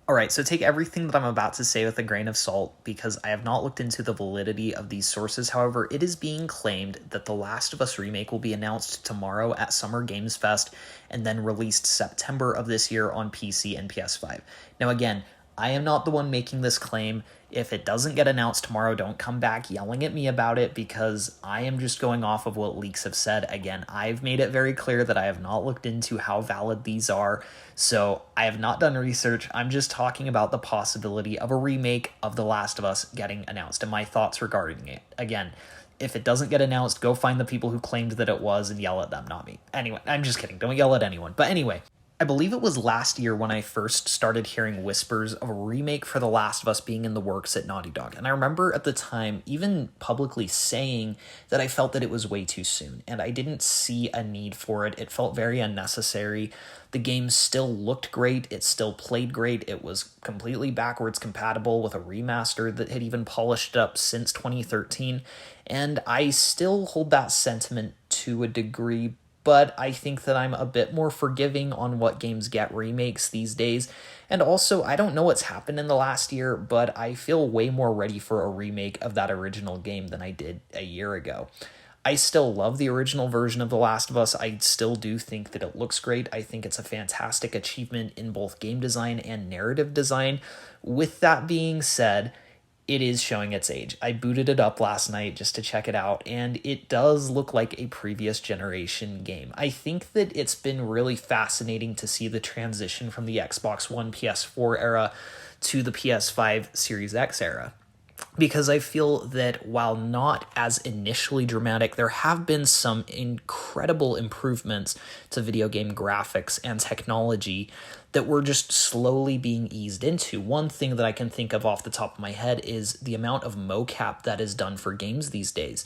All right, so take everything that I'm about to say with a grain of salt because I have not looked into the validity of these sources. However, it is being claimed that The Last of Us Remake will be announced tomorrow at Summer Games Fest and then released September of this year on PC and PS5. Now, again, I am not the one making this claim. If it doesn't get announced tomorrow, don't come back yelling at me about it because I am just going off of what leaks have said. Again, I've made it very clear that I have not looked into how valid these are, so I have not done research. I'm just talking about the possibility of a remake of The Last of Us getting announced and my thoughts regarding it. Again, if it doesn't get announced, go find the people who claimed that it was and yell at them, not me. Anyway, I'm just kidding. Don't yell at anyone. But anyway, I believe it was last year when I first started hearing whispers of a remake for The Last of Us being in the works at Naughty Dog. And I remember at the time even publicly saying that I felt that it was way too soon and I didn't see a need for it. It felt very unnecessary. The game still looked great. It still played great. It was completely backwards compatible with a remaster that had even polished up since 2013. And I still hold that sentiment to a degree, but I think that I'm a bit more forgiving on what games get remakes these days. And also, I don't know what's happened in the last year, but I feel way more ready for a remake of that original game than I did a year ago. I still love the original version of The Last of Us. I still do think that it looks great. I think it's a fantastic achievement in both game design and narrative design. With that being said, it is showing its age. I booted it up last night just to check it out, and it does look like a previous generation game. I think that it's been really fascinating to see the transition from the Xbox One PS4 era to the PS5 Series X era, because I feel that while not as initially dramatic, there have been some incredible improvements to video game graphics and technology that we're just slowly being eased into. One thing that I can think of off the top of my head is the amount of mocap that is done for games these days.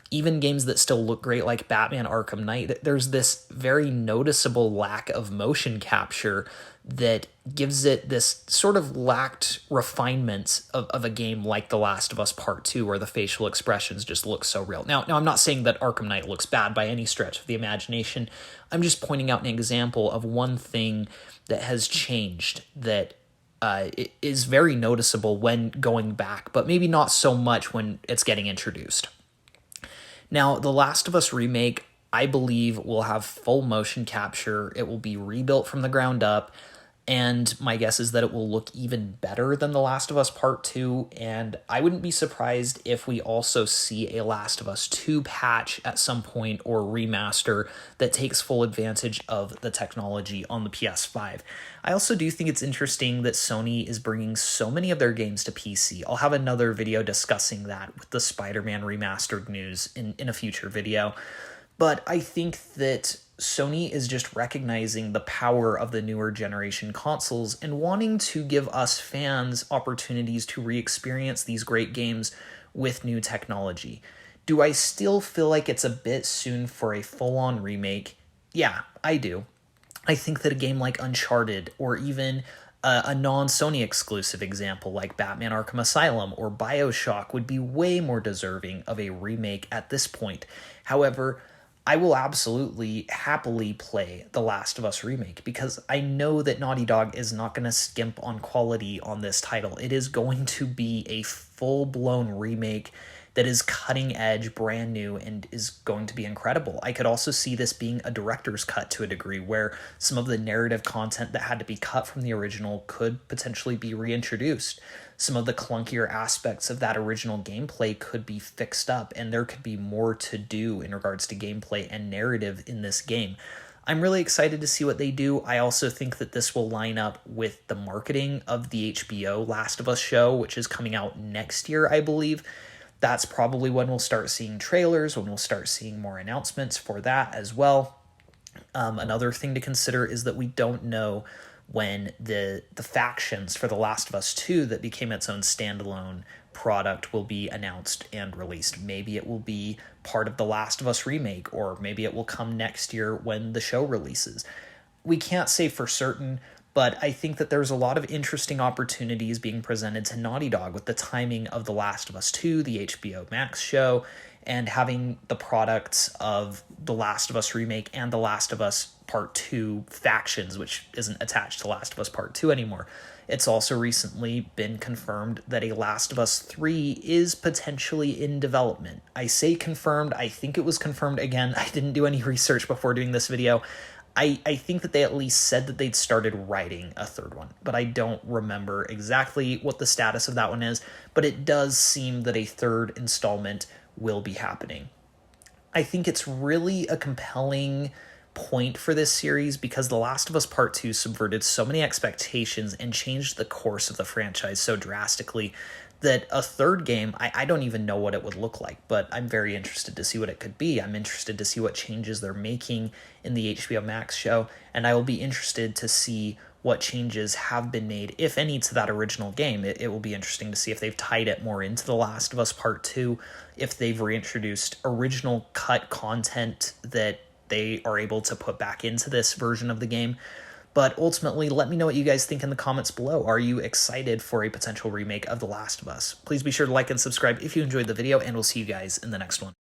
Even games that still look great like Batman Arkham Knight, there's this very noticeable lack of motion capture that gives it this sort of lacked refinement of a game like The Last of Us Part 2, where the facial expressions just look so real. Now, I'm not saying that Arkham Knight looks bad by any stretch of the imagination. I'm just pointing out an example of one thing that has changed that it is very noticeable when going back, but maybe not so much when it's getting introduced. Now, The Last of Us Remake, I believe, will have full motion capture. It will be rebuilt from the ground up, and my guess is that it will look even better than The Last of Us Part 2, and I wouldn't be surprised if we also see a Last of Us 2 patch at some point or remaster that takes full advantage of the technology on the PS5. I also do think it's interesting that Sony is bringing so many of their games to PC. I'll have another video discussing that with the Spider-Man remastered news in a future video. But I think that Sony is just recognizing the power of the newer generation consoles and wanting to give us fans opportunities to re-experience these great games with new technology. Do I still feel like it's a bit soon for a full-on remake? Yeah, I do. I think that a game like Uncharted, or even a non-Sony exclusive example like Batman Arkham Asylum or BioShock, would be way more deserving of a remake at this point. However, I will absolutely happily play The Last of Us Remake because I know that Naughty Dog is not going to skimp on quality on this title. It is going to be a full-blown remake that is cutting edge, brand new, and is going to be incredible. I could also see this being a director's cut to a degree where some of the narrative content that had to be cut from the original could potentially be reintroduced. Some of the clunkier aspects of that original gameplay could be fixed up, and there could be more to do in regards to gameplay and narrative in this game. I'm really excited to see what they do. I also think that this will line up with the marketing of the HBO Last of Us show, which is coming out next year, I believe. That's probably when we'll start seeing trailers, when we'll start seeing more announcements for that as well. Another thing to consider is that we don't know when the factions for The Last of Us 2 that became its own standalone product will be announced and released. Maybe it will be part of The Last of Us remake, or maybe it will come next year when the show releases. We can't say for certain, but I think that there's a lot of interesting opportunities being presented to Naughty Dog with the timing of The Last of Us 2, the HBO Max show, and having the products of The Last of Us Remake and The Last of Us Part 2 factions, which isn't attached to Last of Us Part 2 anymore. It's also recently been confirmed that A Last of Us 3 is potentially in development. I say confirmed, I think it was confirmed. Again, I didn't do any research before doing this video. I think that they at least said that they'd started writing a third one, but I don't remember exactly what the status of that one is, but it does seem that a third installment will be happening. I think it's really a compelling point for this series because The Last of Us Part 2 subverted so many expectations and changed the course of the franchise so drastically that a third game, I don't even know what it would look like, but I'm very interested to see what it could be. I'm interested to see what changes they're making in the HBO Max show, and I will be interested to see what changes have been made, if any, to that original game. It will be interesting to see if they've tied it more into The Last of Us Part 2, if they've reintroduced original cut content that they are able to put back into this version of the game. But ultimately, let me know what you guys think in the comments below. Are you excited for a potential remake of The Last of Us? Please be sure to like and subscribe if you enjoyed the video, and we'll see you guys in the next one.